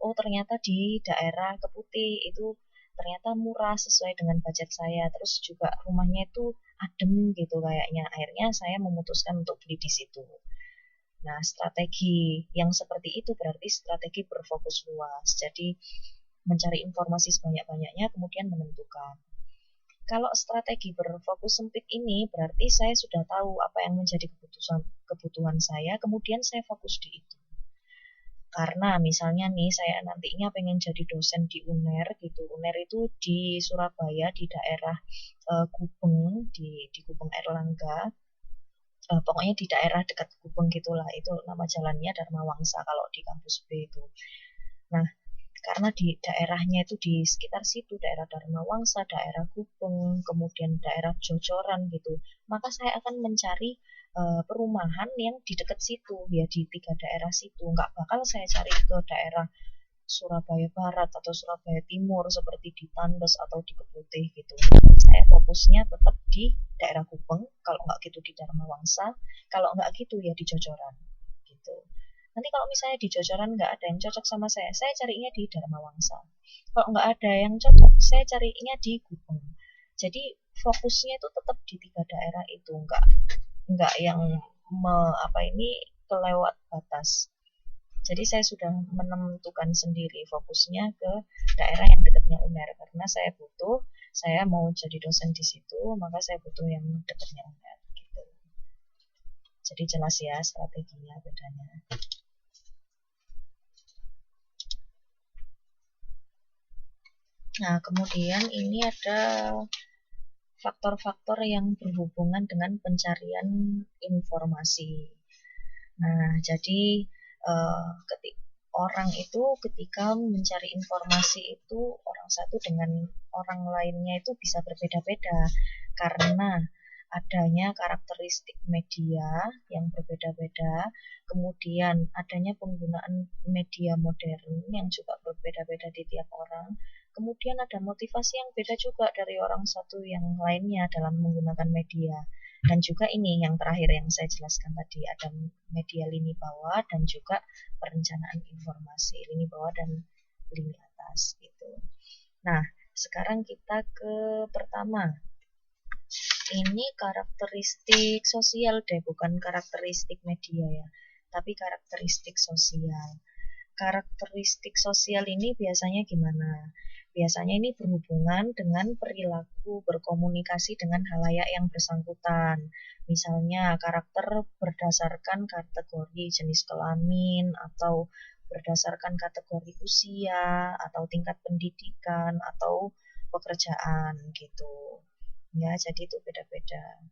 oh ternyata di daerah Keputih itu ternyata murah sesuai dengan budget saya, terus juga rumahnya itu adem gitu kayaknya. Akhirnya saya memutuskan untuk beli di situ. Nah, strategi yang seperti itu berarti strategi berfokus luas. Jadi mencari informasi sebanyak-banyaknya kemudian menentukan. Kalau strategi berfokus sempit ini berarti saya sudah tahu apa yang menjadi kebutuhan saya, kemudian saya fokus di itu. Karena misalnya nih saya nantinya pengen jadi dosen di UNER gitu. UNER itu di Surabaya di daerah Gubeng di Gubeng Erlangga. Pokoknya di daerah dekat Gubeng gitulah. Itu nama jalannya Dharma Wangsa kalau di kampus B itu. Nah, karena di daerahnya itu di sekitar situ, daerah Dharma Wangsa, daerah Gubeng, kemudian daerah Jojoran gitu, maka saya akan mencari perumahan yang di dekat situ, ya di 3 daerah situ. Nggak bakal saya cari ke daerah Surabaya Barat atau Surabaya Timur seperti di Tandes atau di Keputih gitu. Saya fokusnya tetap di daerah Gubeng, kalau nggak gitu di Dharma Wangsa, kalau nggak gitu ya di Jojoran gitu. Nanti kalau misalnya di Jojoran nggak ada yang cocok sama saya carinya di Dharma Wangsa. Kalau nggak ada yang cocok, saya carinya di Gubeng. Jadi fokusnya itu tetap di 3 daerah itu, nggak yang apa ini kelewat batas. Jadi saya sudah menentukan sendiri fokusnya ke daerah yang dekatnya UNER karena saya mau jadi dosen di situ, maka saya butuh yang dekatnya UNER gitu. Jadi jelas ya strateginya bedanya. Nah, kemudian ini ada faktor-faktor yang berhubungan dengan pencarian informasi. Nah, jadi orang itu ketika mencari informasi itu orang satu dengan orang lainnya itu bisa berbeda-beda karena adanya karakteristik media yang berbeda-beda, kemudian adanya penggunaan media modern yang juga berbeda-beda di tiap orang, kemudian ada motivasi yang beda juga dari orang satu yang lainnya dalam menggunakan media. Dan juga ini yang terakhir yang saya jelaskan tadi, ada media lini bawah dan juga perencanaan informasi lini bawah dan lini atas gitu. Nah, sekarang kita ke pertama. Ini karakteristik sosial deh, bukan karakteristik media ya, tapi karakteristik sosial. Karakteristik sosial ini biasanya gimana? Biasanya ini berhubungan dengan perilaku berkomunikasi dengan halayak yang bersangkutan. Misalnya karakter berdasarkan kategori jenis kelamin atau berdasarkan kategori usia atau tingkat pendidikan atau pekerjaan gitu. Ya, jadi itu beda-beda.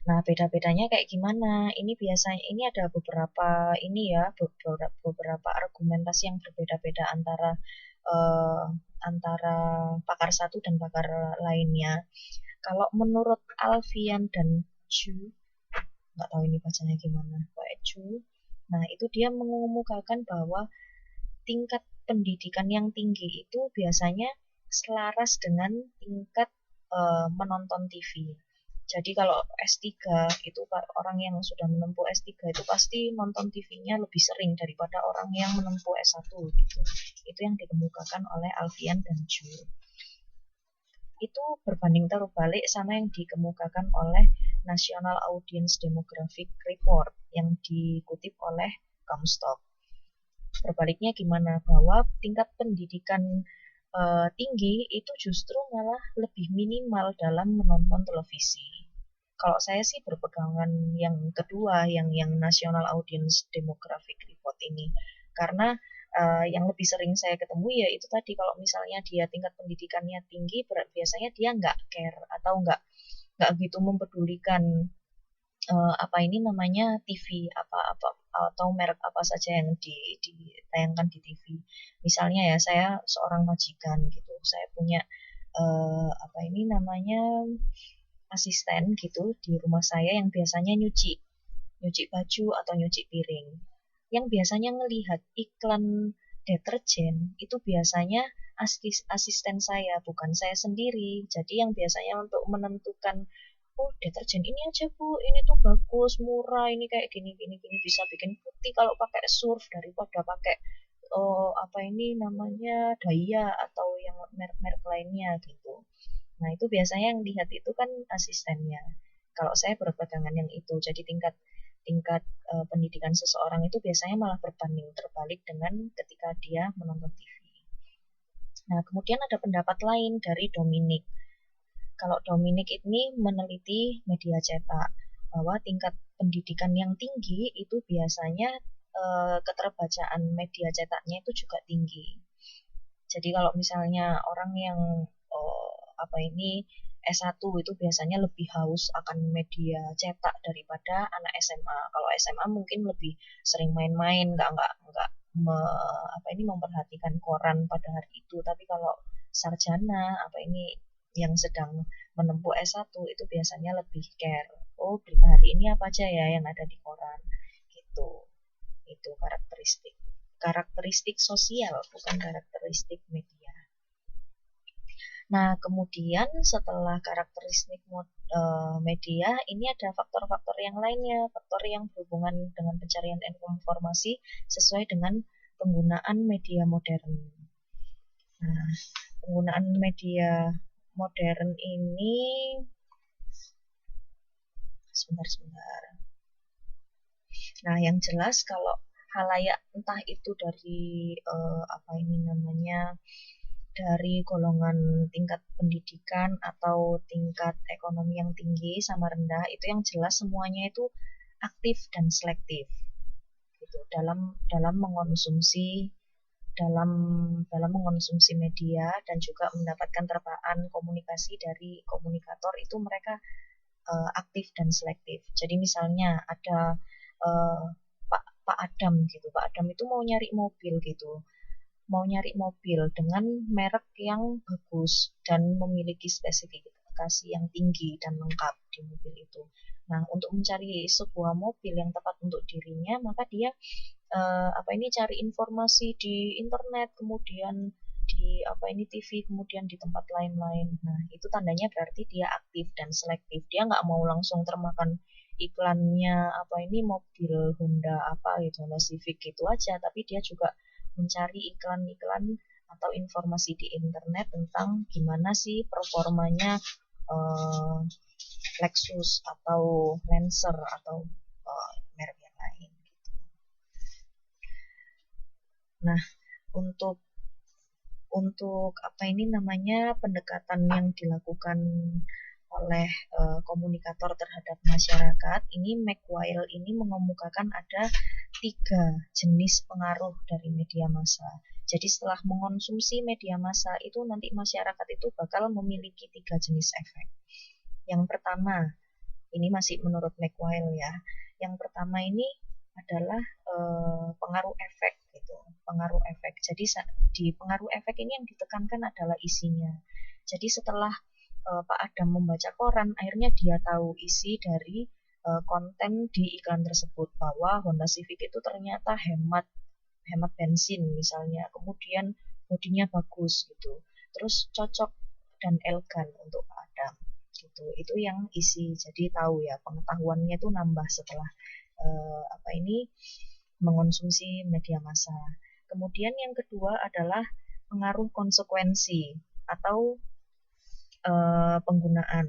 Nah, beda-bedanya kayak gimana? Ini biasanya ini ada beberapa ini ya, beberapa argumentasi yang berbeda-beda eh, antara pakar satu dan pakar lainnya. Kalau menurut Alfian dan Chu, nggak tahu ini bacanya gimana, Pak Chu. Nah, itu dia mengemukakan bahwa tingkat pendidikan yang tinggi itu biasanya selaras dengan tingkat menonton TV. Jadi kalau S3 itu orang yang sudah menempuh S3 itu pasti nonton TV-nya lebih sering daripada orang yang menempuh S1 gitu. Itu yang dikemukakan oleh Alfian dan Ju. Itu berbanding terbalik sama yang dikemukakan oleh National Audience Demographic Report yang dikutip oleh Comstock. Berbaliknya gimana? Bahwa tingkat pendidikan tinggi itu justru malah lebih minimal dalam menonton televisi. Kalau saya sih berpegangan yang kedua, yang National Audience Demographic Report ini, karena yang lebih sering saya ketemu ya itu tadi, kalau misalnya dia tingkat pendidikannya tinggi, biasanya dia nggak care atau nggak gitu mempedulikan apa ini namanya TV apa atau merek apa saja yang ditayangkan di TV. Misalnya ya saya seorang majikan gitu, saya punya apa ini namanya asisten gitu di rumah saya yang biasanya nyuci baju atau nyuci piring. Yang biasanya ngelihat iklan deterjen itu biasanya asisten saya, bukan saya sendiri. Jadi yang biasanya untuk menentukan, oh deterjen ini aja bu, ini tuh bagus, murah, ini kayak gini gini gini bisa bikin putih kalau pakai surf daripada pakai apa ini namanya Daya atau yang merek-merek lainnya gitu. Nah, itu biasanya yang lihat itu kan asistennya. Kalau saya berpegangan yang itu, jadi tingkat tingkat pendidikan seseorang itu biasanya malah berbanding terbalik dengan ketika dia menonton TV. Nah, kemudian ada pendapat lain dari Dominic. Kalau Dominic ini meneliti media cetak bahwa tingkat pendidikan yang tinggi itu biasanya keterbacaan media cetaknya itu juga tinggi. Jadi kalau misalnya orang yang apa ini S1 itu biasanya lebih haus akan media cetak daripada anak SMA. Kalau SMA mungkin lebih sering main-main, nggak apa ini memperhatikan koran pada hari itu. Tapi kalau sarjana apa ini yang sedang menempuh S1 itu biasanya lebih care. Oh, berita hari ini apa aja ya yang ada di koran gitu. Itu karakteristik karakteristik sosial, bukan karakteristik media. Nah, kemudian setelah karakteristik media, ini ada faktor-faktor yang lainnya, faktor yang berhubungan dengan pencarian informasi sesuai dengan penggunaan media modern. Nah, penggunaan media modern ini, sebentar. Nah, yang jelas kalau halayak entah itu dari apa ini namanya dari golongan tingkat pendidikan atau tingkat ekonomi yang tinggi sama rendah itu yang jelas semuanya itu aktif dan selektif gitu dalam mengonsumsi dalam dalam mengonsumsi media dan juga mendapatkan terpaan komunikasi dari komunikator itu mereka aktif dan selektif. Jadi misalnya ada Pak Adam gitu. Pak Adam itu mau nyari mobil gitu. Mau nyari mobil dengan merek yang bagus dan memiliki spesifikasi yang tinggi dan lengkap di mobil itu. Nah, untuk mencari sebuah mobil yang tepat untuk dirinya, maka dia apa ini cari informasi di internet, kemudian di apa ini TV, kemudian di tempat lain-lain. Nah, itu tandanya berarti dia aktif dan selektif. Dia nggak mau langsung termakan iklannya apa ini mobil Honda apa gitu, Honda Civic gitu aja, tapi dia juga mencari iklan-iklan atau informasi di internet tentang gimana sih performanya Lexus atau Lancer atau merek yang lain. Nah, untuk apa ini namanya pendekatan yang dilakukan oleh komunikator terhadap masyarakat, ini McWhile ini mengemukakan ada 3 jenis pengaruh dari media massa. Jadi setelah mengonsumsi media massa itu nanti masyarakat itu bakal memiliki 3 jenis efek. Yang pertama, ini masih menurut McWhile ya. Yang pertama ini adalah pengaruh efek gitu. Pengaruh efek. Jadi di pengaruh efek ini yang ditekankan adalah isinya. Jadi setelah Pak Adam membaca koran, akhirnya dia tahu isi dari konten di iklan tersebut bahwa Honda Civic itu ternyata hemat bensin misalnya, kemudian bodinya bagus gitu, terus cocok dan elegan untuk Pak Adam gitu. Itu yang isi, jadi tahu ya pengetahuannya itu nambah setelah apa ini mengonsumsi media massa. Kemudian yang kedua adalah pengaruh konsekuensi atau penggunaan.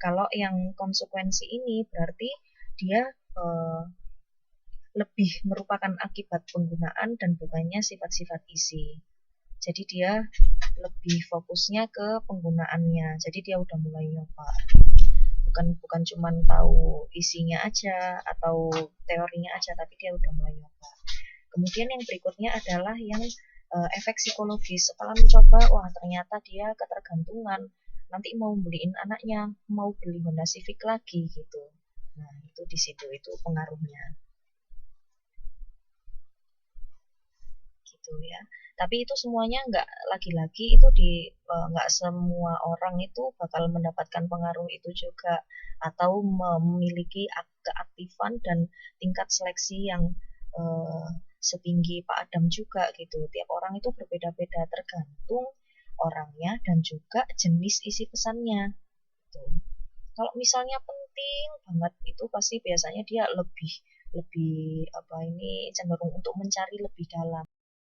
Kalau yang konsekuensi ini berarti dia lebih merupakan akibat penggunaan dan bukannya sifat-sifat isi. Jadi dia lebih fokusnya ke penggunaannya. Jadi dia udah mulai nyoba. Bukan cuma tahu isinya aja atau teorinya aja, tapi dia udah mulai nyoba. Kemudian yang berikutnya adalah yang efek psikologis. Setelah mencoba, wah ternyata dia ketergantungan. Nanti mau beliin anaknya, mau beli Honda Civic lagi gitu. Nah itu di situ itu pengaruhnya. Gitu ya. Tapi itu semuanya nggak lagi-lagi itu nggak semua orang itu bakal mendapatkan pengaruh itu juga atau memiliki keaktifan dan tingkat seleksi yang setinggi Pak Adam juga gitu. Tiap orang itu berbeda-beda tergantung orangnya dan juga jenis isi pesannya. Gitu. Kalau misalnya penting banget itu pasti biasanya dia lebih lebih apa ini cenderung untuk mencari lebih dalam.